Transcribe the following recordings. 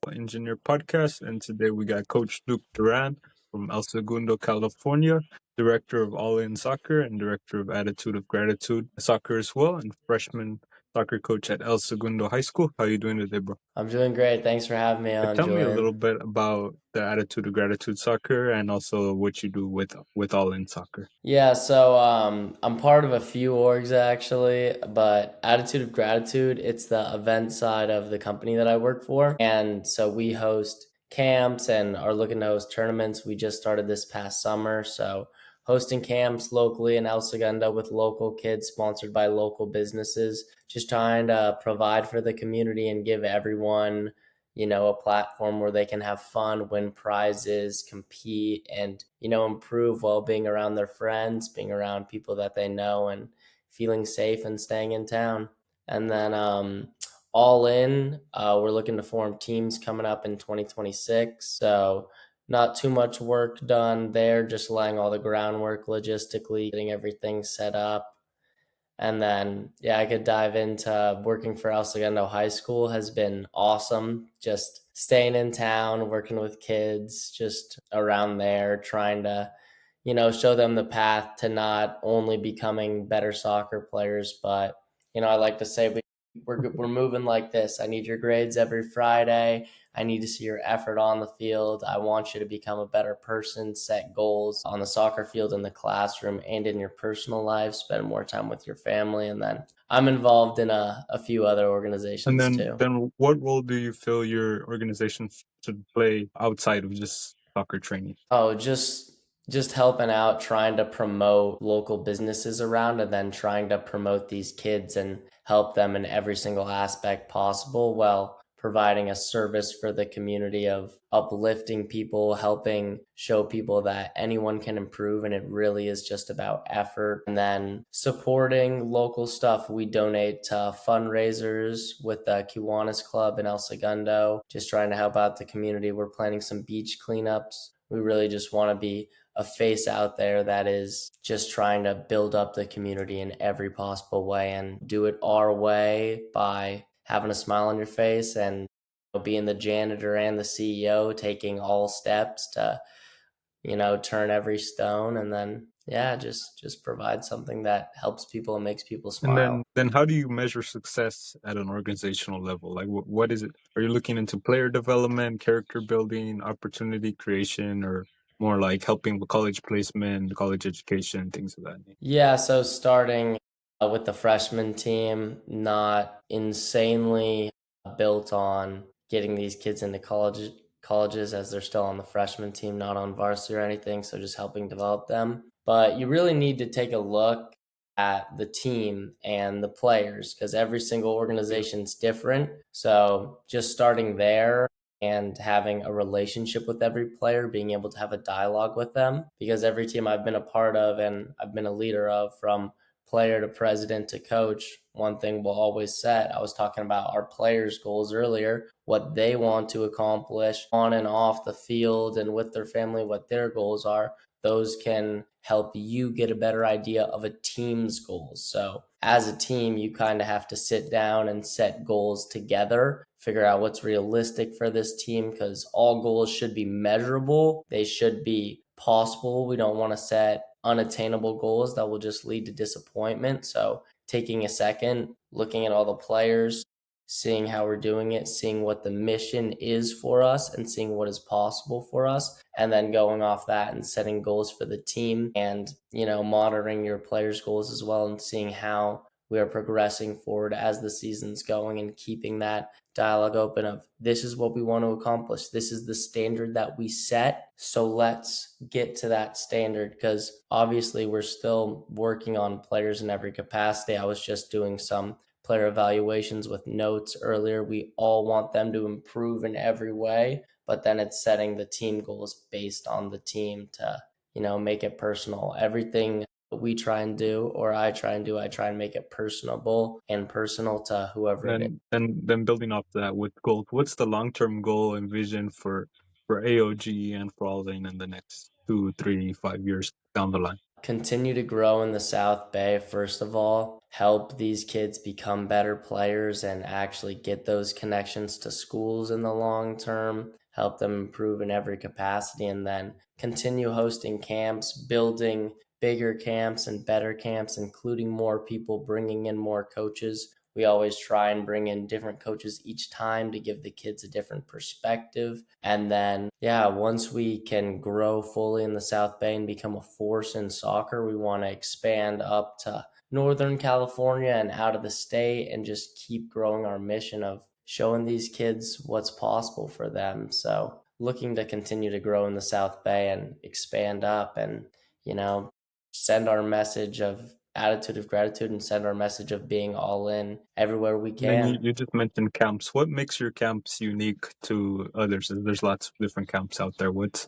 Engineer podcast. And today we got Coach Duke Durant from El Segundo, California, Director of All In Soccer and Director of Attitude of Gratitude Soccer as well, and freshman soccer coach at El Segundo High School. How you doing today, bro? I'm doing great. Thanks for having me on, Tell me a little Julian. bit about the Attitude of Gratitude Soccer and also what you do with All In Soccer. Yeah, I'm part of a few orgs actually, but Attitude of Gratitude, it's the event side of the company that I work for. And so we host camps and are looking to host tournaments. We just started this past summer. So hosting camps locally in El Segundo with local kids sponsored by local businesses, just trying to provide for the community and give everyone a platform where they can have fun, win prizes, compete, and, improve while being around their friends, being around people that they know, and feeling safe and staying in town. And then all in, we're looking to form teams coming up in 2026. So not too much work done there, just laying all the groundwork logistically, getting everything set up. And then, I could dive into working for El Segundo High School has been awesome. Just staying in town, working with kids, just around there, trying to, show them the path to not only becoming better soccer players, but, I like to say we're moving like this. I need your grades every Friday. I need to see your effort on the field. I want you to become a better person, set goals on the soccer field, in the classroom, and in your personal life, spend more time with your family. And then I'm involved in a few other And organizations too. then what role do you feel your organization should play outside of just soccer training? Oh, just helping out, trying to promote local businesses around, and then trying to promote these kids and help them in every single aspect possible, while providing a service for the community of uplifting people, helping show people that anyone can improve, and it really is just about effort. And then supporting local stuff. We donate to fundraisers with the Kiwanis Club in El Segundo, just trying to help out the community. We're planning some beach cleanups. We really just want to be a face out there that is just trying to build up the community in every possible way, and do it our way by having a smile on your face and being the janitor and the CEO, taking all steps to, turn every stone, and then just provide something that helps people and makes people And smile. then how do you measure success at an organizational level? Like what is it? Are you looking into player development, character building, opportunity creation, or more like helping with college placement, college education, things of that nature? Yeah, so starting with the freshman team, not insanely built on getting these kids into colleges as they're still on the freshman team, not on varsity or anything, so just helping develop them. But you really need to take a look at the team and the players, because every single organization's different. So just starting there and having a relationship with every player, being able to have a dialogue with them, because every team I've been a part of and I've been a leader of, from player to president to coach, one thing will always set. I was talking about our players' goals earlier, what they want to accomplish on and off the field and with their family, what their goals are. Those can help you get a better idea of a team's goals. So as a team, you kind of have to sit down and set goals together, figure out what's realistic for this team, because all goals should be measurable. They should be possible. We don't want to set unattainable goals that will just lead to disappointment. So taking a second, looking at all the players, seeing how we're doing it, seeing what the mission is for us, and seeing what is possible for us, and then going off that and setting goals for the team, and monitoring your players' goals as well, and seeing how we are progressing forward as the season's going, and keeping that dialogue open of, this is what we want to accomplish, this is the standard that we set, so let's get to that standard. Because obviously we're still working on players in every capacity. I was just doing some player evaluations with notes earlier. We all want them to improve in every way, but then it's setting the team goals based on the team to, make it personal. Everything we try and do, or I try and make it personable and personal to whoever it is. And then building off that with goals, what's the long-term goal and vision for AOG and for All In the next 2, 3, 5 years down the line? Continue to grow in the South Bay, first of all, help these kids become better players and actually get those connections to schools in the long term, help them improve in every capacity, and then continue hosting camps, building bigger camps and better camps, including more people, bringing in more coaches. We always try and bring in different coaches each time to give the kids a different perspective. And then, yeah, once we can grow fully in the South Bay and become a force in soccer, we want to expand up to Northern California and out of the state and just keep growing our mission of showing these kids what's possible for them. So, looking to continue to grow in the South Bay and expand up and, you know, send our message of attitude of gratitude and send our message of being all in everywhere we And then you, can. you just mentioned camps. What makes your camps unique to others? There's lots of different camps out there. What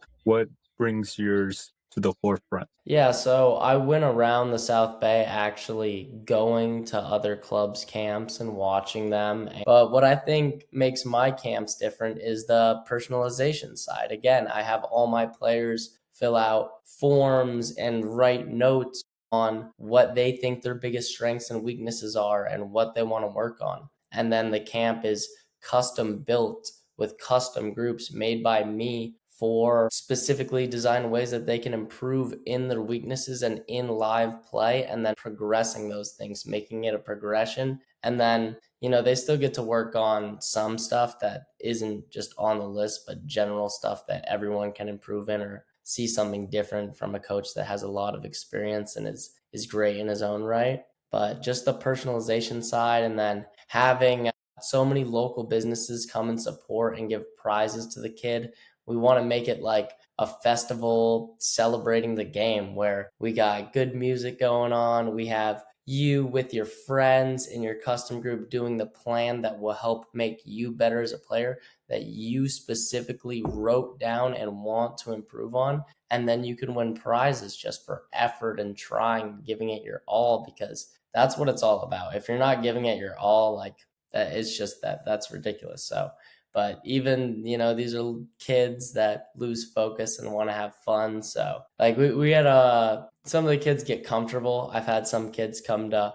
brings yours to the forefront? Yeah, so I went around the South Bay actually going to other clubs' camps and watching them. But what I think makes my camps different is the personalization side. Again, I have all my players fill out forms and write notes on what they think their biggest strengths and weaknesses are and what they want to work on. And then the camp is custom built with custom groups made by me for specifically designed ways that they can improve in their weaknesses and in live play, and then progressing those things, making it a progression. And then, they still get to work on some stuff that isn't just on the list, but general stuff that everyone can improve in or see something different from a coach that has a lot of experience and is great in his own right. But just the personalization side, and then having so many local businesses come and support and give prizes to the kid. We want to make it like a festival celebrating the game where we got good music going on. We have you with your friends in your custom group doing the plan that will help make you better as a player that you specifically wrote down and want to improve on. And then you can win prizes just for effort and trying, giving it your all, because that's what it's all about. If you're not giving it your all, like that, it's just that's ridiculous. So, but even, these are kids that lose focus and want to have fun. So like we had some of the kids get comfortable. I've had some kids come to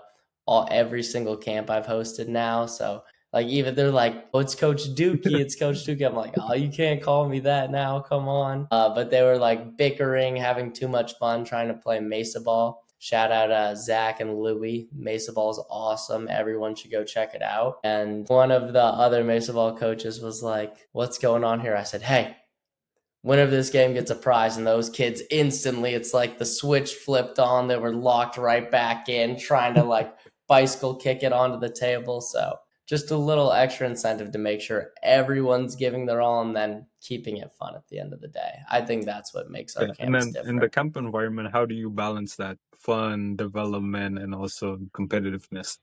every single camp I've hosted now. So like even they're like, oh, it's Coach Dookie, it's Coach Dookie. I'm like, oh, you can't call me that now, come on. But they were like bickering, having too much fun trying to play Mesa ball. Shout out Zach and Louie. Mesa Ball is awesome. Everyone should go check it out. And one of the other Mesa Ball coaches was like, what's going on here? I said, hey, winner of this game gets a prize. And those kids instantly, it's like the switch flipped on. They were locked right back in, trying to like bicycle kick it onto the table. So just a little extra incentive to make sure everyone's giving their all and then keeping it fun at the end of the day. I think that's what makes our Yeah. And camps then in the different. camp environment, how do you balance that fun, development, and also competitiveness?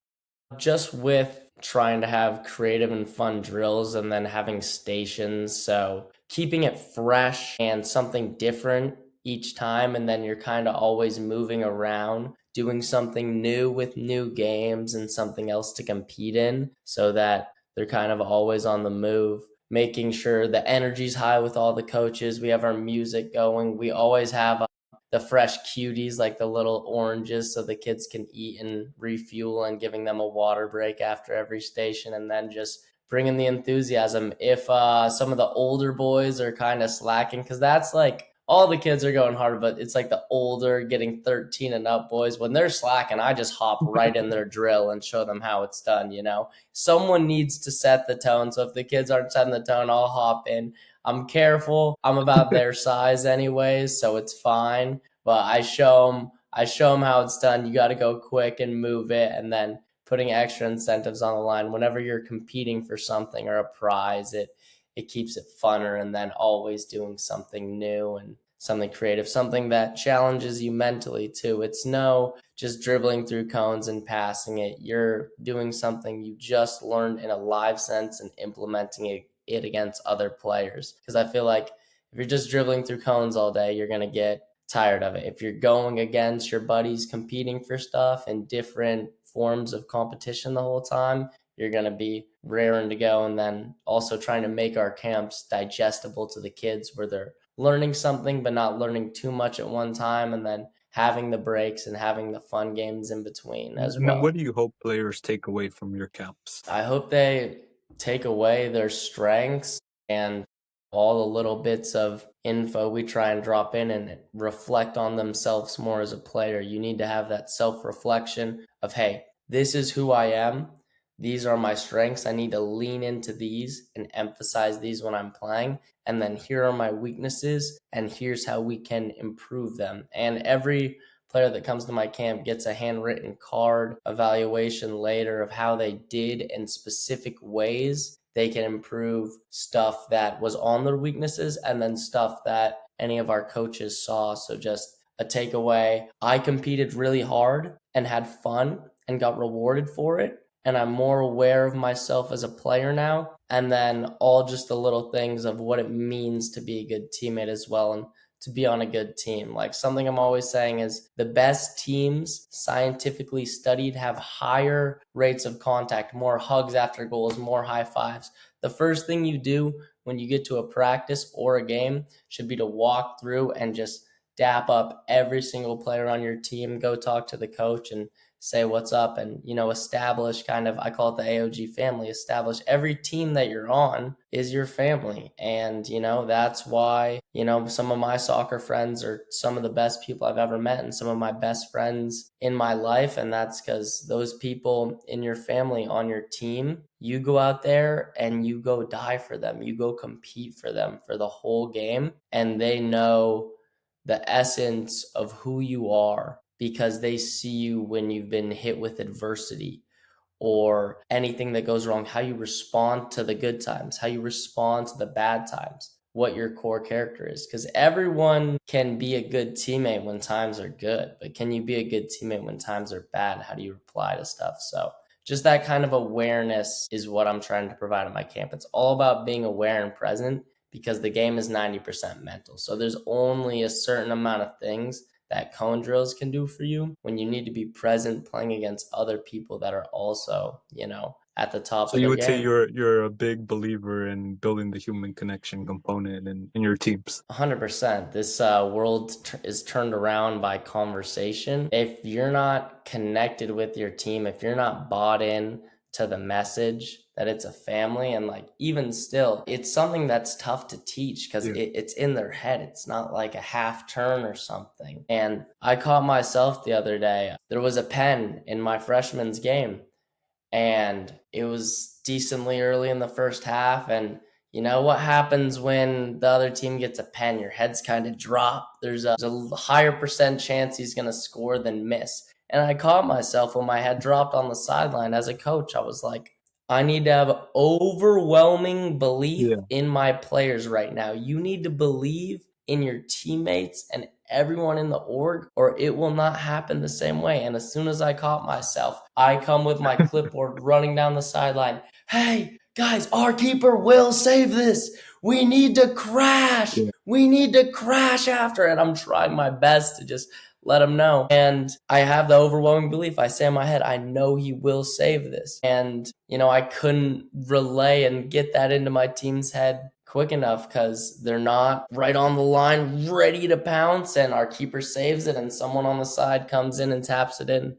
Just with trying to have creative and fun drills and then having stations. So keeping it fresh and something different each time. And then you're kind of always moving around, doing something new with new games and something else to compete in so that they're kind of always on the move. Making sure the energy's high with all the coaches. We have our music going. We always have the fresh cuties, like the little oranges, so the kids can eat and refuel, and giving them a water break after every station, and then just bringing the enthusiasm. If some of the older boys are kind of slacking, because that's like all the kids are going hard, but it's like the older, getting 13 and up boys, when they're slacking, I just hop right in their drill and show them how it's done. Someone needs to set the tone. So if the kids aren't setting the tone, I'll hop in. I'm careful. I'm about their size anyways, so it's fine. But I show them how it's done. You got to go quick and move it, and then putting extra incentives on the line whenever you're competing for something or a prize. It keeps it funner, and then always doing something new and something creative, something that challenges you mentally too. It's no just dribbling through cones and passing it. You're doing something you just learned in a live sense and implementing it against other players. Because I feel like if you're just dribbling through cones all day, you're going to get tired of it. If you're going against your buddies competing for stuff in different forms of competition the whole time, you're going to be raring to go. And then also trying to make our camps digestible to the kids where they're learning something but not learning too much at one time, and then having the breaks and having the fun games in between as And then well. what do you hope players take away from your camps? I hope they take away their strengths and all the little bits of info we try and drop in and reflect on themselves more as a player. You need to have that self reflection of, hey, this is who I am. These are my strengths. I need to lean into these and emphasize these when I'm playing. And then here are my weaknesses, and here's how we can improve them. And every player that comes to my camp gets a handwritten card evaluation later of how they did in specific ways they can improve stuff that was on their weaknesses and then stuff that any of our coaches saw. So just a takeaway, I competed really hard and had fun and got rewarded for it, and I'm more aware of myself as a player now. And then all just the little things of what it means to be a good teammate as well, and to be on a good team. Like, something I'm always saying is the best teams, scientifically studied, have higher rates of contact, more hugs after goals, more high fives. The first thing you do when you get to a practice or a game should be to walk through and just dap up every single player on your team, go talk to the coach and say what's up, and establish, kind of, I call it the AOG family, establish every team that you're on is your family. And that's why some of my soccer friends are some of the best people I've ever met and some of my best friends in my life. And that's because those people in your family, on your team, you go out there and you go die for them, you go compete for them for the whole game, and they know the essence of who you are because they see you when you've been hit with adversity or anything that goes wrong, how you respond to the good times, how you respond to the bad times, what your core character is. Because everyone can be a good teammate when times are good, but can you be a good teammate when times are bad? How do you reply to stuff? So just that kind of awareness is what I'm trying to provide at my camp. It's all about being aware and present because the game is 90% mental. So there's only a certain amount of things that cone drills can do for you when you need to be present playing against other people that are also, at the top So of you their would say game. you're a big believer in building the human connection component in your teams. 100%. This world is turned around by conversation. If you're not connected with your team, if you're not bought in to the message that it's a family, and like, even still, it's something that's tough to teach because Yeah. it's in their head. It's not like a half turn or something. And I caught myself the other day. There was a pen in my freshman's game, and it was decently early in the first half. And you know what happens when the other team gets a pen? Your head's kind of drop. There's a higher percent chance he's going to score than miss. And I caught myself when my head dropped on the sideline. As a coach, I was like, I need to have overwhelming belief Yeah. in my players right now. You need to believe in your teammates and everyone in the org, or it will not happen the same way. And as soon as I caught myself, I come with my clipboard running down the sideline. Hey, guys, our keeper will save this. We need to crash. Yeah. We need to crash after it. I'm trying my best to just let him know. And I have the overwhelming belief. I say in my head, I know he will save this. And, I couldn't relay and get that into my team's head quick enough because they're not right on the line ready to pounce, and our keeper saves it and someone on the side comes in and taps it in.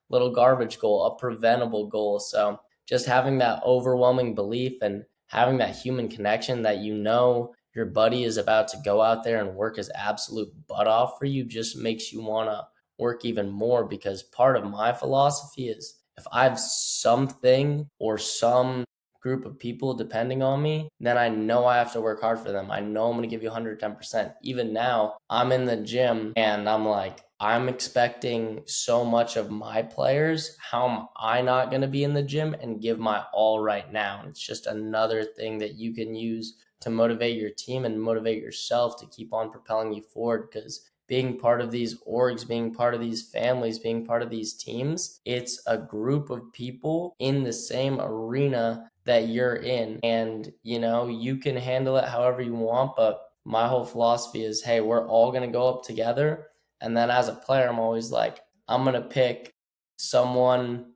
Little garbage goal, a preventable goal. So just having that overwhelming belief and having that human connection that your buddy is about to go out there and work his absolute butt off for you just makes you want to work even more. Because part of my philosophy is, if I have something or some group of people depending on me, then I know I have to work hard for them. I know I'm going to give you 110%. Even now, I'm in the gym and I'm like, I'm expecting so much of my players. How am I not going to be in the gym and give my all right now? It's just another thing that you can use to motivate your team and motivate yourself to keep on propelling you forward. Because being part of these orgs, being part of these families, being part of these teams, it's a group of people in the same arena that you're in. And, you can handle it however you want. But my whole philosophy is, hey, we're all going to go up together. And then as a player, I'm always like, I'm going to pick someone.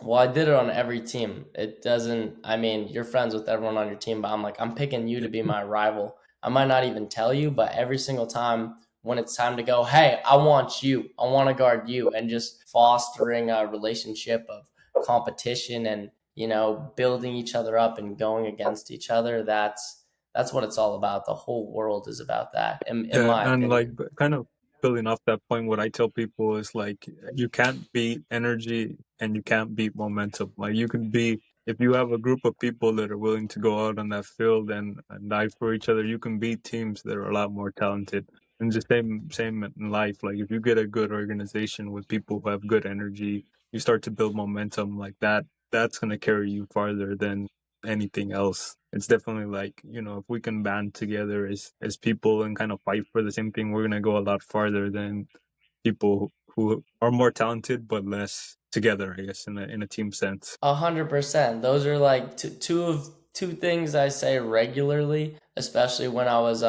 Well, I did it on every team. It doesn't, you're friends with everyone on your team, but I'm like, I'm picking you to be my rival. I might not even tell you, but every single time when it's time to go, hey, I want you, I want to guard you, and just fostering a relationship of competition and building each other up and going against each other. That's what it's all about. The whole world is about that, in Yeah, my and like opinion. kind of building off that point, what I tell people is like you can't beat energy and you can't beat momentum. Like you can be if you have a group of people that are willing to go out on that field and die for each other, you can beat teams that are a lot more talented. And the same in life. Like if you get a good organization with people who have good energy, you start to build momentum like that. That's gonna carry you farther than anything else. It's definitely like, if we can band together as people and kind of fight for the same thing, we're gonna go a lot farther than people who are more talented but less together, I guess, in a team sense. 100%. Those are like two things I say regularly, especially when I was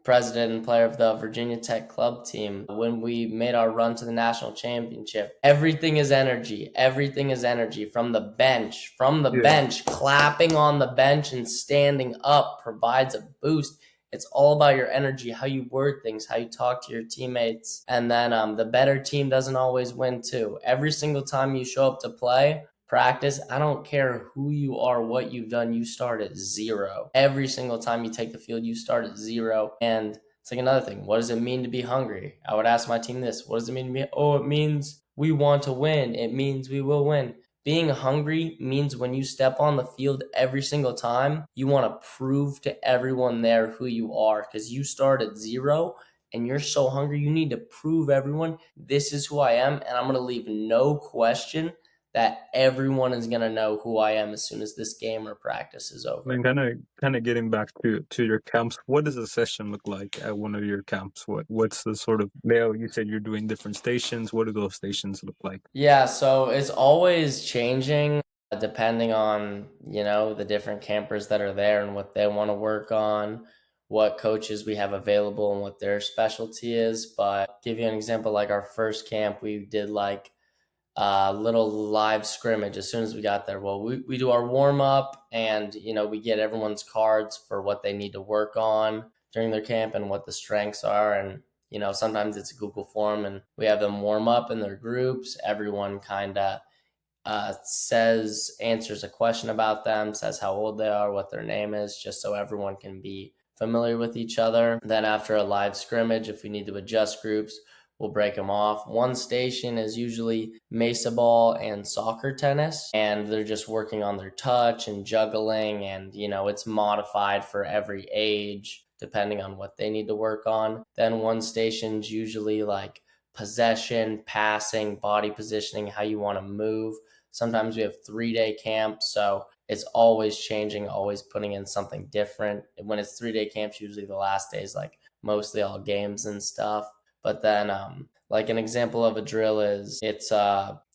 president and player of the Virginia Tech club team. When we made our run to the national championship, everything is energy. Everything is energy from the bench. From the Yeah. bench, clapping on the bench and standing up provides a boost. It's all about your energy, how you word things, how you talk to your teammates. And then the better team doesn't always win, too. Every single time you show up to play, practice, I don't care who you are, what you've done, you start at zero. Every single time you take the field, you start at zero. And it's like another thing. What does it mean to be hungry? I would ask my team this. What does it mean to be? Oh, it means we want to win. It means we will win. Being hungry means when you step on the field every single time, you want to prove to everyone there who you are because you start at zero and you're so hungry. You need to prove everyone this is who I am, and I'm going to leave no question that everyone is going to know who I am as soon as this game or practice is I mean, over. kind of getting back to your camps. What does a session look like at one of your camps? What's the sort of layout? You said you're doing different stations. What do those stations look like? Yeah, so it's always changing depending on, the different campers that are there and what they want to work on, what coaches we have available and what their specialty is. But give you an example, like our first camp, we did like a little live scrimmage as soon as we got there. Well, we do our warm up and, we get everyone's cards for what they need to work on during their camp and what the strengths are. And, sometimes it's a Google form and we have them warm up in their groups. Everyone kind of answers a question about them, says how old they are, what their name is, just so everyone can be familiar with each other. Then after a live scrimmage, if we need to adjust groups, we'll break them off. One station is usually mesa ball and soccer tennis, and they're just working on their touch and juggling, and it's modified for every age depending on what they need to work on. Then one station's usually like possession, passing, body positioning, how you want to move. Sometimes we have 3-day camps, so it's always changing, always putting in something different. When it's 3-day camps, usually the last day is like mostly all games and stuff. But then, like an example of a drill is it's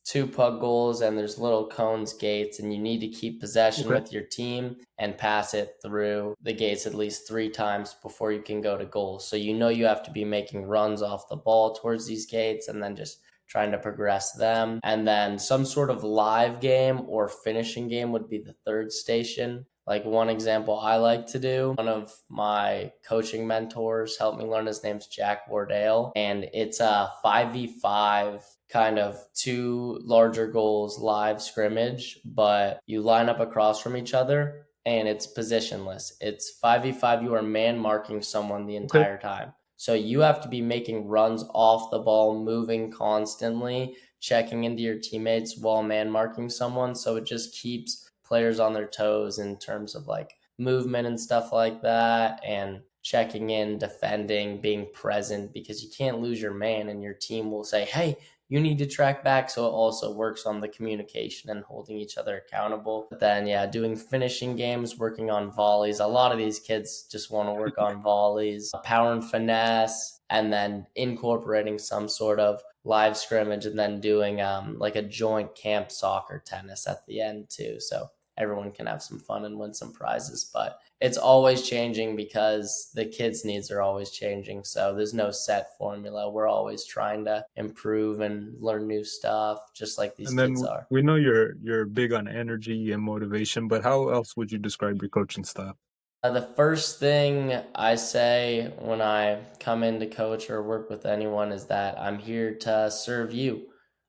two puck goals and there's little cones gates, and you need to keep possession Okay. with your team and pass it through the gates at least 3 times before you can go to goal. So you have to be making runs off the ball towards these gates and then just trying to progress them. And then some sort of live game or finishing game would be the third station. Like one example I like to do, one of my coaching mentors helped me learn. His name's Jack Wardale, and it's a 5v5 kind of two larger goals live scrimmage, but you line up across from each other and it's positionless. It's 5v5. You are man marking someone the Okay. entire time. So you have to be making runs off the ball, moving constantly, checking into your teammates while man marking someone. So it just keeps players on their toes in terms of like movement and stuff like that, and checking in, defending, being present, because you can't lose your man and your team will say, hey, you need to track back. So it also works on the communication and holding each other accountable. But then, yeah, doing finishing games, working on volleys. A lot of these kids just want to work on volleys, power and finesse, and then incorporating some sort of live scrimmage and then doing like a joint camp soccer tennis at the end too. So everyone can have some fun and win some prizes. But it's always changing because the kids' needs are always changing. So there's no set formula. We're always trying to improve and learn new stuff, just like these And then kids are. we know you're big on energy and motivation, but how else would you describe your coaching style? The first thing I say when I come in to coach or work with anyone is that I'm here to serve you.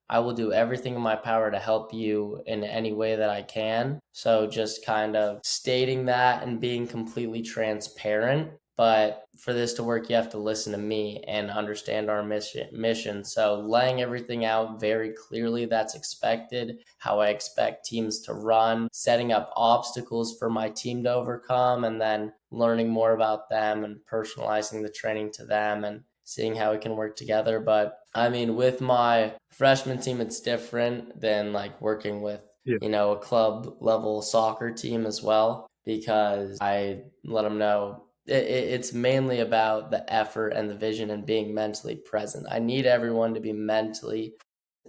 I will do everything in my power to help you in any way that I can. So just kind of stating that and being completely transparent. But for this to work, you have to listen to me and understand our mission. So laying everything out very clearly that's expected, how I expect teams to run, setting up obstacles for my team to overcome, and then learning more about them and personalizing the training to them and seeing how we can work together. But I mean, with my freshman team, it's different than like working with, Yeah, a club level soccer team as well, because I let them know it's mainly about the effort and the vision and being mentally present. I need everyone to be mentally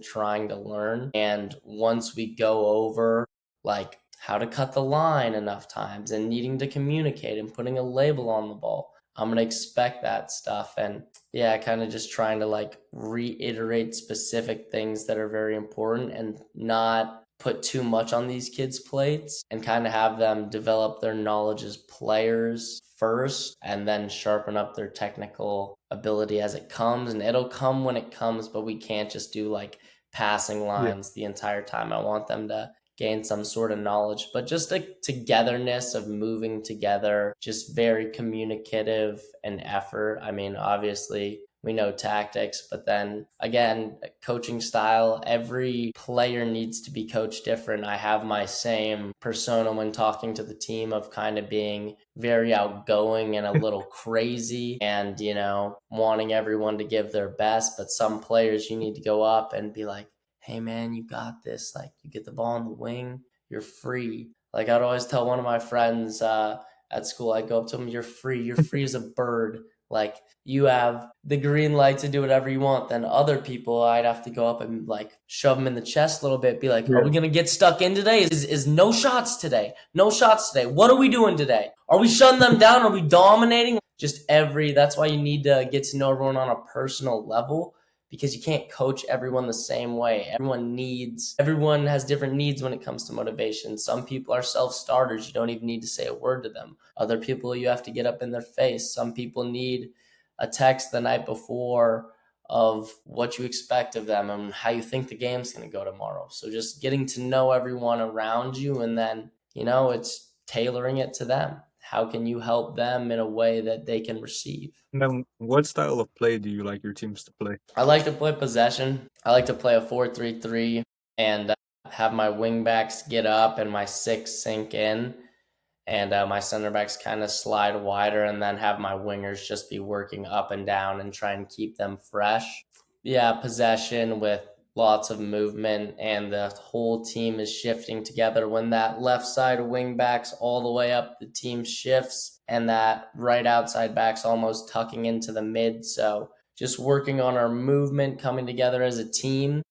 trying to learn. And once we go over like how to cut the line enough times and needing to communicate and putting a label on the ball, I'm going to expect that stuff. And yeah, kind of just trying to like reiterate specific things that are very important and not put too much on these kids' plates and kind of have them develop their knowledge as players first and then sharpen up their technical ability as it comes. And it'll come when it comes, but we can't just do like passing yeah. lines the entire time. I want them to gain some sort of knowledge, but just a togetherness of moving together, just very communicative and effort. I mean, obviously, we know tactics, but then again, coaching style, every player needs to be coached different. I have my same persona when talking to the team of kind of being very outgoing and a little crazy and, wanting everyone to give their best. But some players you need to go up and be like, hey man, you got this. Like, you get the ball in the wing, you're free. Like, I'd always tell one of my friends at school, I'd go up to him, you're free. You're free as a bird. Like, you have the green light to do whatever you want. Then other people, I'd have to go up and like shove them in the chest a little bit, be like, are Yeah. we going to get stuck in today? Is no shots today? No shots today. What are we doing today? Are we shutting them down? Are we dominating? That's why you need to get to know everyone on a personal level, because you can't coach everyone the same way. Everyone has different needs when it comes to motivation. Some people are self-starters. You don't even need to say a word to them. Other people, you have to get up in their face. Some people need a text the night before of what you expect of them and how you think the game's going to go tomorrow. So just getting to know everyone around you, and then, it's tailoring it to them. How can you help them in a way that they can receive? And then, what style of play do you like your teams to play? I like to play possession. I like to play a 4-3-3 and have my wingbacks get up and my six sink in, and my center backs kind of slide wider, and then have my wingers just be working up and down and try and keep them fresh. Yeah, possession with lots of movement, and the whole team is shifting together. When that left side wing backs all the way up, the team shifts, and that right outside back's almost tucking into the mid. So just working on our movement, coming together as a team,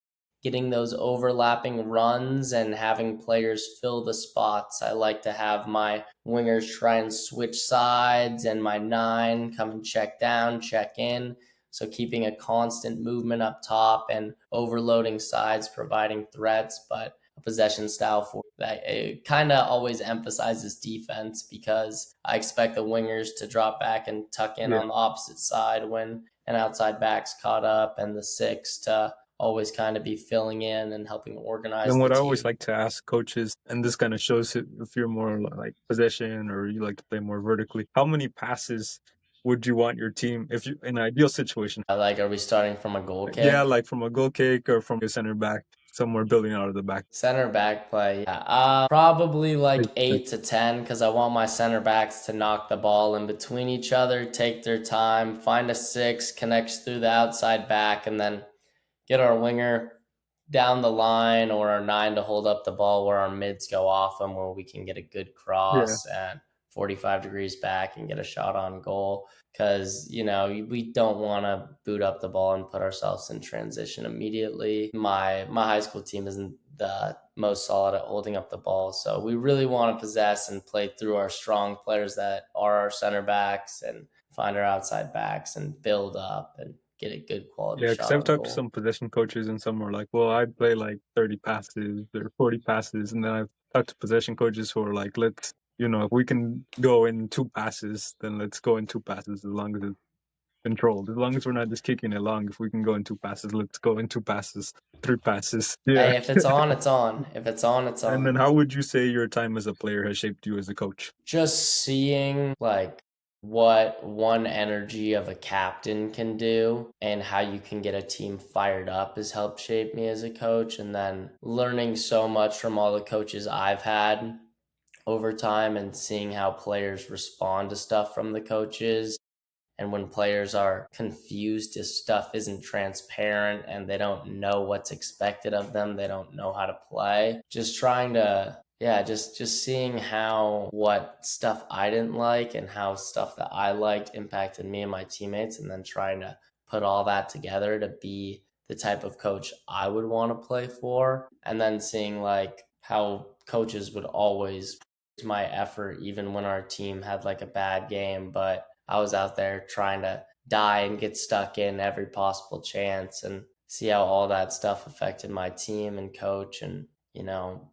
getting those overlapping runs and having players fill the spots. I like to have my wingers try and switch sides and my nine come and check down, check in. So keeping a constant movement up top and overloading sides, providing threats, but a possession style for that, it kind of always emphasizes defense, because I expect the wingers to drop back and tuck in Yeah. on the opposite side when an outside back's caught up, and the six to always kind of be filling in and helping Then organize the what I always team. like to ask coaches, and this kind of shows if you're more like possession or you like to play more vertically, how many passes would you want your team if you in an ideal situation? Like, are we starting from a goal Yeah, kick? like from a goal kick or from a center back, somewhere building out of the back. Center back play, yeah. Probably like 8 to 10. 8 to 10, because I want my center backs to knock the ball in between each other, take their time, find a six, connects through the outside back, and then get our winger down the line or our nine to hold up the ball where our mids go off and where we can get a good Yeah. cross and 45 degrees back and get a shot on goal. Because, we don't want to boot up the ball and put ourselves in transition immediately. My high school team isn't the most solid at holding up the ball. So we really want to possess and play through our strong players that are our center backs, and find our outside backs and build up and get a good quality Yeah, because shot I've on talked to goal. some possession coaches and some are like, well, I'd play like 30 passes or 40 passes. And then I've talked to possession coaches who are like, let's if we can go in two passes, then let's go in two passes as long as it's controlled. As long as we're not just kicking it long, if we can go in two passes, let's go in two passes, three passes. Yeah. Hey, if it's on, it's on. If it's on, it's And then on. how would you say your time as a player has shaped you as a coach? Just seeing like what one energy of a captain can do and how you can get a team fired up has helped shape me as a coach. And then learning so much from all the coaches I've had over time and seeing how players respond to stuff from the coaches. And when players are confused if stuff isn't transparent and they don't know what's expected of them, they don't know how to play. Just trying to, yeah, just seeing how what stuff I didn't like and how stuff that I liked impacted me and my teammates, and then trying to put all that together to be the type of coach I would want to play for. And then seeing like how coaches would always praise my effort even when our team had like a bad game, but I was out there trying to die and get stuck in every possible chance, and see how all that stuff affected my team and coach, and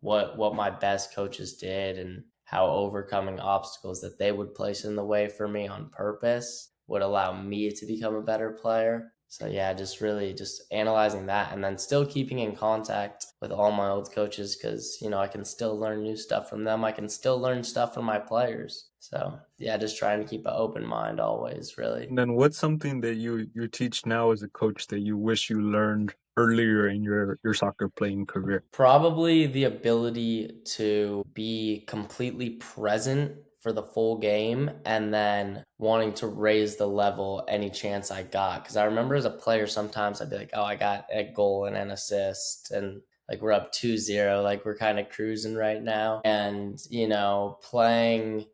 what my best coaches did, and how overcoming obstacles that they would place in the way for me on purpose would allow me to become a better player. So yeah, just really just analyzing that, and then still keeping in contact with all my old coaches, because I can still learn new stuff from them. I can still learn stuff from my players. So yeah, just trying to keep an open mind always, really. And then what's something that you teach now as a coach that you wish you learned earlier in your soccer playing career? Probably the ability to be completely present for the full game, and then wanting to raise the level any chance I got. Because I remember as a player, sometimes I'd be like, oh, I got a goal and an assist, and like we're up 2-0, like we're kind of cruising right now. And, playing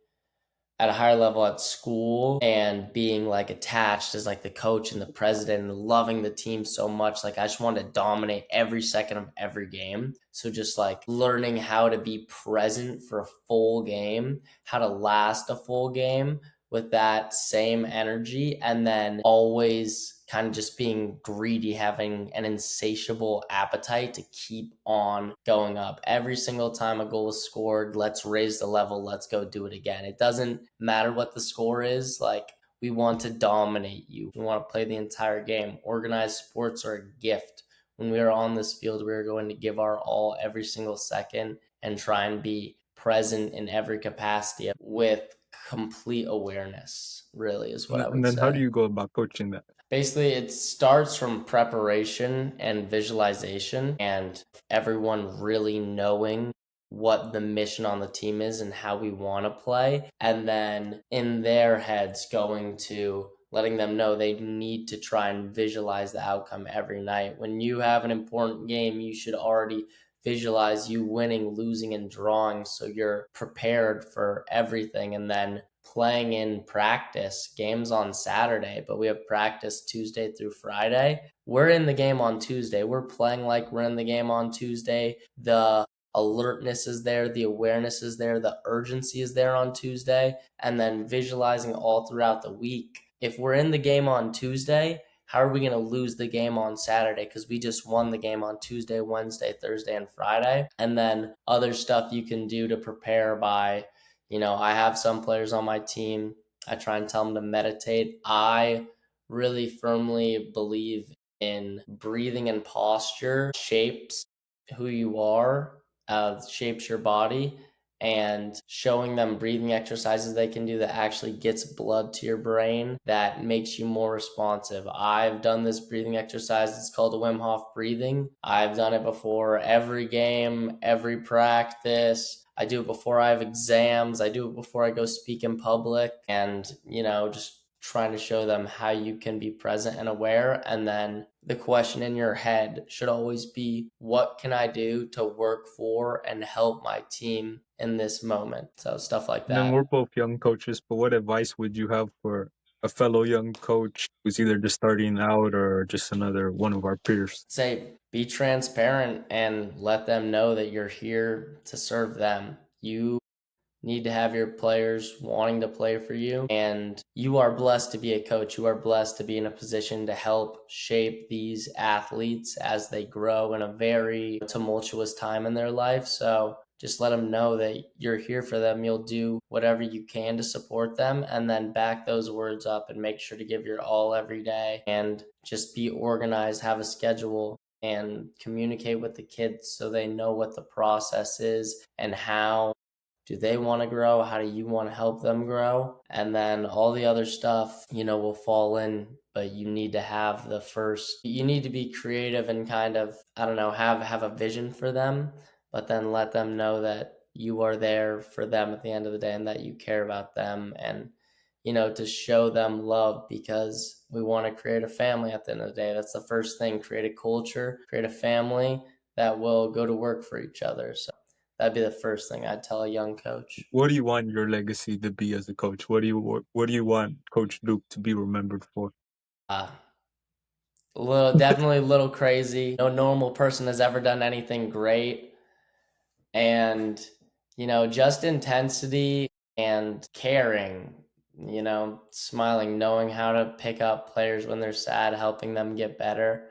at a higher level at school and being like attached as like the coach and the president and loving the team so much, like I just wanted to dominate every second of every game. So just like learning how to be present for a full game, how to last a full game with that same energy, and then always kind of just being greedy, having an insatiable appetite to keep on going up. Every single time a goal is scored, let's raise the level, let's go do it again. It doesn't matter what the score is, like we want to dominate you. We want to play the entire game. Organized sports are a gift. When we are on this field, we are going to give our all every single second and try and be present in every capacity with complete awareness, really, is what I And would then how do say. you go about coaching that? Basically, it starts from preparation and visualization, and everyone really knowing what the mission on the team is and how we want to play. And then in their heads, going to letting them know they need to try and visualize the outcome every night. When you have an important game, you should already visualize you winning, losing, and drawing, so you're prepared for everything. And then playing in practice, games on Saturday, but we have practice Tuesday through Friday. We're in the game on Tuesday. We're playing like we're in the game on Tuesday. The alertness is there, the awareness is there, the urgency is there on Tuesday, and then visualizing all throughout the week. If we're in the game on Tuesday, how are we going to lose the game on Saturday? Because we just won the game on Tuesday, Wednesday, Thursday, and Friday. And then other stuff you can do to prepare by, I have some players on my team. I try and tell them to meditate. I really firmly believe in breathing and posture shapes who you are, shapes your body, and showing them breathing exercises they can do that actually gets blood to your brain, that makes you more responsive. I've done this breathing exercise. It's called a Wim Hof breathing. I've done it before every game, every practice. I do it before I have exams. I do it before I go speak in public, and, just trying to show them how you can be present and aware. And then the question in your head should always be, what can I do to work for and help my team in this moment? So stuff like And then that. we're both young coaches, but what advice would you have for a fellow young coach who's either just starting out or just another one of our peers? Say, be transparent and let them know that you're here to serve them. You need to have your players wanting to play for you, and you are blessed to be a coach. You are blessed to be in a position to help shape these athletes as they grow in a very tumultuous time in their life. So just let them know that you're here for them. You'll do whatever you can to support them, and then back those words up and make sure to give your all every day and just be organized, have a schedule, and communicate with the kids so they know what the process is and how do they want to grow, how do you want to help them grow, and then all the other stuff will fall in. But you need to have you need to be creative and kind of, I don't know, have a vision for them, but then let them know that you are there for them at the end of the day and that you care about them, and to show them love, because we want to create a family at the end of the day. That's the first thing. Create a culture, create a family that will go to work for each other. So that'd be the first thing I'd tell a young coach. What do you want your legacy to be as a coach? What do you want Coach Duke to be remembered for? Uh, Definitely a little crazy. No normal person has ever done anything great. And, just intensity and caring, smiling, knowing how to pick up players when they're sad, helping them get better.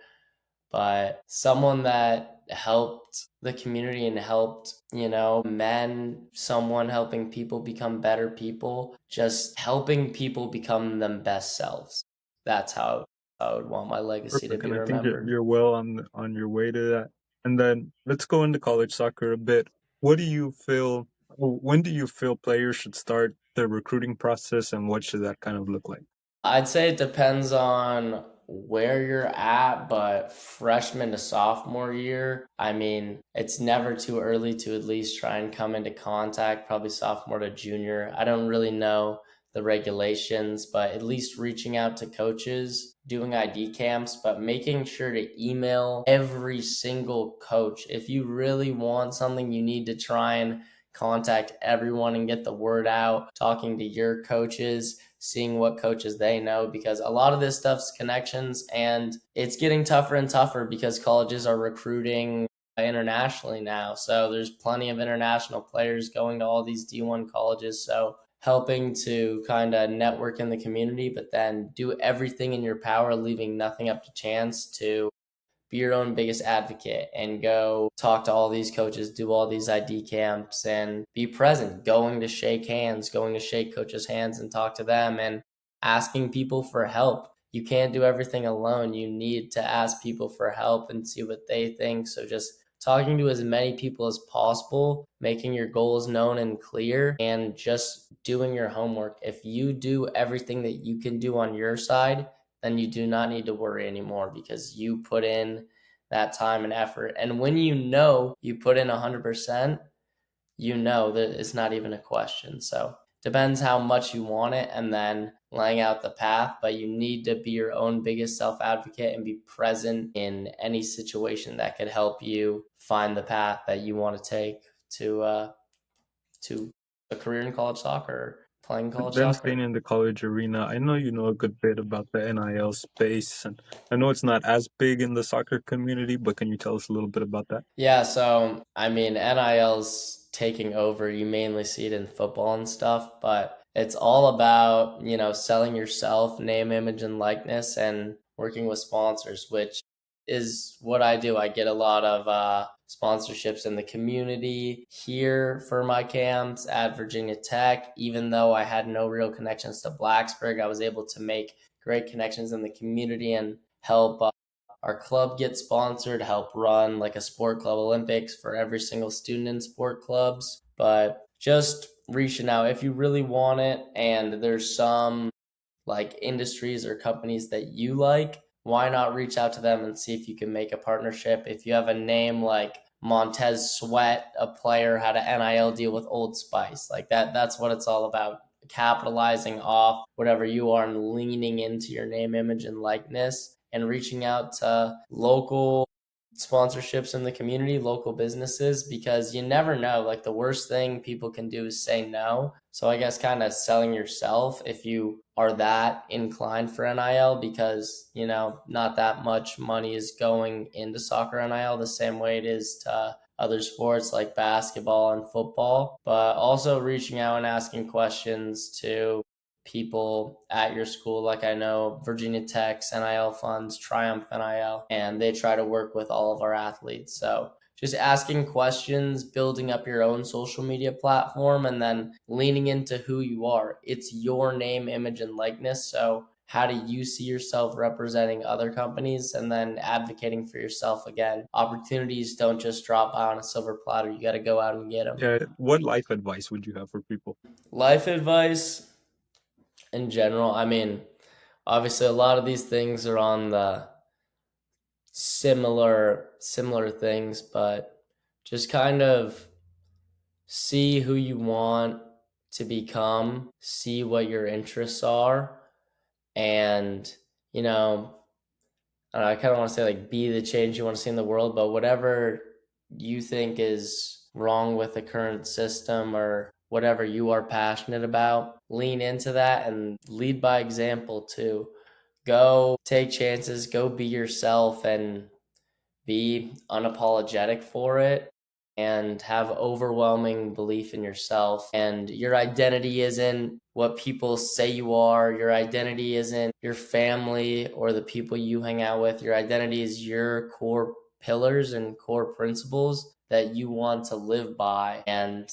But someone that helped the community and helped, men, someone helping people become better people, just helping people become them best selves. That's how I would want my legacy to Perfect, be and I think you're remembered. you're well on your way to that. And then let's go into college soccer a bit. What do you feel? When do you feel players should start the recruiting process, and what should that kind of look like? I'd say it depends on where you're at, but freshman to sophomore year, I mean, it's never too early to at least try and come into contact, probably sophomore to junior. I don't really know the regulations, but at least reaching out to coaches, doing ID camps, but making sure to email every single coach. If you really want something, you need to try and contact everyone and get the word out, talking to your coaches, seeing what coaches they know, because a lot of this stuff's connections, and it's getting tougher and tougher because colleges are recruiting internationally now. So there's plenty of international players going to all these D1 colleges. So helping to kind of network in the community, but then do everything in your power, leaving nothing up to chance to be your own biggest advocate and go talk to all these coaches, do all these ID camps, and be present, going to shake hands, going to shake coaches' hands and talk to them, and asking people for help. You can't do everything alone. You need to ask people for help and see what they think. So just talking to as many people as possible, making your goals known and clear, and just doing your homework. If you do everything that you can do on your side, then you do not need to worry anymore, because you put in that time and effort. And when you put in 100%, you know that it's not even a question. So depends how much you want it, and then laying out the path. But you need to be your own biggest self advocate and be present in any situation that could help you find the path that you want to take to a career in college soccer, or playing college Then staying soccer. in the college arena, I know you know a good bit about the NIL space, and I know it's not as big in the soccer community, but can you tell us a little bit about that? Yeah, so I mean, NIL's taking over. You mainly see it in football and stuff, but it's all about, selling yourself, name, image, and likeness, and working with sponsors, which is what I do. I get a lot of sponsorships in the community here for my camps at Virginia Tech. Even though I had no real connections to Blacksburg, I was able to make great connections in the community and help our club gets sponsored, help run like a sport club Olympics for every single student in sport clubs. But just reaching out if you really want it, and there's some like industries or companies that you like, why not reach out to them and see if you can make a partnership? If you have a name like Montez Sweat, a player had an NIL deal with Old Spice, like that's what it's all about. Capitalizing off whatever you are and leaning into your name, image, and likeness, and reaching out to local sponsorships in the community, local businesses, because you never know. Like, the worst thing people can do is say no. So I guess kind of selling yourself if you are that inclined for NIL, because, not that much money is going into soccer NIL the same way it is to other sports like basketball and football, but also reaching out and asking questions to people at your school. Like, I know Virginia Tech's NIL funds Triumph NIL, and they try to work with all of our athletes. So just asking questions, building up your own social media platform, and then leaning into who you are. It's your name, image, and likeness. So, how do you see yourself representing other companies and then advocating for yourself again? Opportunities don't just drop by on a silver platter. You got to go out and get them. What life advice would you have for people? Life advice in general, I mean, obviously a lot of these things are on the similar things, but just kind of see who you want to become, see what your interests are, and you know, I kind of want to say like be the change you want to see in the world, but whatever you think is wrong with the current system or whatever you are passionate about, lean into that and lead by example too. Go take chances, go be yourself and be unapologetic for it and have overwhelming belief in yourself. And your identity isn't what people say you are. Your identity isn't your family or the people you hang out with. Your identity is your core pillars and core principles that you want to live by and,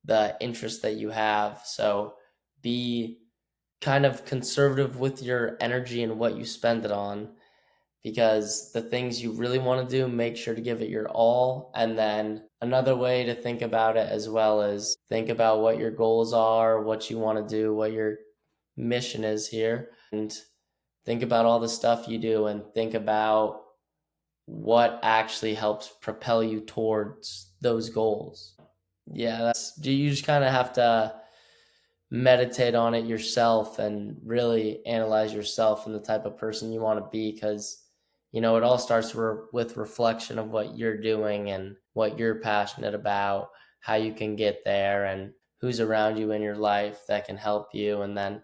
the interests that you have. So be kind of conservative with your energy and what you spend it on because the things you really want to do, make sure to give it your all. And then another way to think about it as well is think about what your goals are, what you want to do, what your mission is here, and think about all the stuff you do and think about what actually helps propel you towards those goals. Yeah, you just kind of have to meditate on it yourself and really analyze yourself and the type of person you want to be because it all starts with reflection of what you're doing and what you're passionate about, how you can get there, and who's around you in your life that can help you. And then,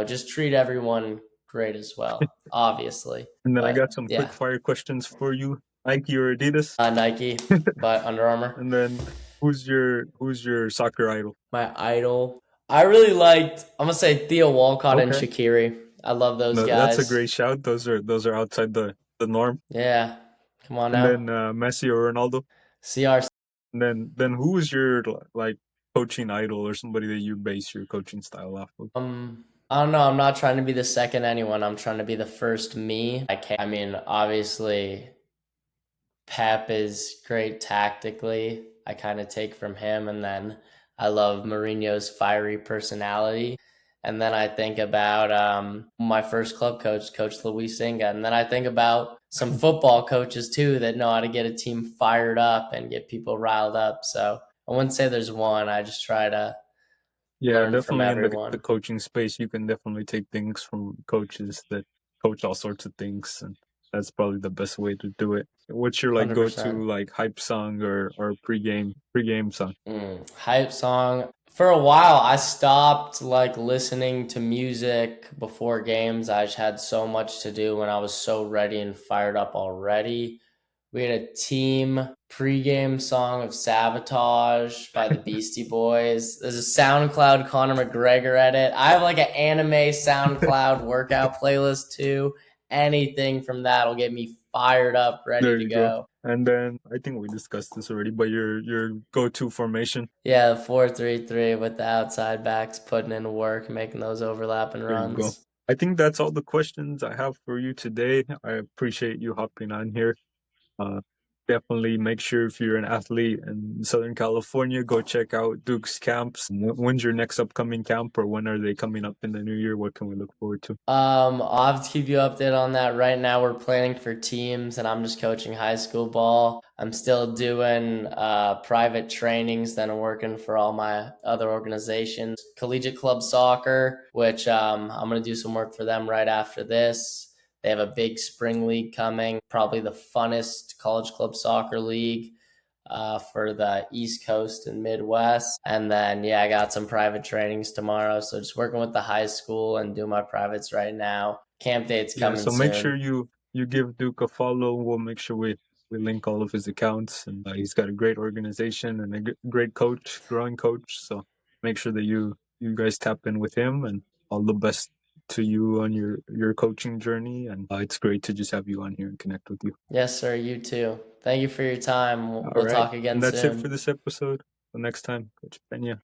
just treat everyone great as well, obviously. And then I But got some yeah, quick fire questions for you. Nike or Adidas? Nike, but Under Armour. And then who's your soccer idol? My idol. I really liked, I'm going to say Theo Walcott and Okay. Shaqiri. I love those No, that's a guys. great shout. Those are outside the norm. Yeah. Come on And now. then Messi or Ronaldo. CR. And then who is your like coaching idol or somebody that you base your coaching style off of? I don't know. I'm not trying to be the second anyone. I'm trying to be the first me. I mean, obviously, Pep is great tactically. I kind of take from him, and then I love Mourinho's fiery personality. And then I think about my first club coach, Coach Luis Inga. And then I think about some football coaches too that know how to get a team fired up and get people riled up. So I wouldn't say there's one. I just try to Yeah, learn from definitely in the everyone. coaching space, you can definitely take things from coaches that coach all sorts of things, and that's probably the best way to do it. What's your like go to 100%. like hype song or pregame song? Hype song. For a while, I stopped like listening to music before games. I just had so much to do when I was so ready and fired up already. We had a team pregame song of Sabotage by the Beastie Boys. There's a SoundCloud Conor McGregor edit. I have like an anime SoundCloud workout playlist too. Anything from that will get me fired up, ready There to you go. go. And then I think we discussed this already, but your go to formation. Yeah, 4-3-3 with the outside backs putting in work, making those overlapping There you go. runs. I think that's all the questions I have for you today. I appreciate you hopping on here. Uh, Definitely make sure if you're an athlete in Southern California, go check out Duke's camps. When's your next upcoming camp, or when are they coming up in the new year? What can we look forward to? I'll have to keep you updated on that. Right now, we're planning for teams, and I'm just coaching high school ball. I'm still doing private trainings, then I'm working for all my other organizations. Collegiate Club Soccer, which I'm going to do some work for them right after this. They have a big spring league coming, probably the funnest college club soccer league for the East Coast and Midwest. And then, yeah, I got some private trainings tomorrow. So just working with the high school and doing my privates right now. Camp date's Yeah, coming so make sure soon. you give Duke a follow. We'll make sure we link all of his accounts, and he's got a great organization and a great coach, growing coach. So make sure that you guys tap in with him, and all the best to you on your coaching journey, and it's great to just have you on here and connect with you. Yes, sir. You too. Thank you for your time. All We'll right, talk again and that's it for soon. this episode. Till next time, Coach Pena.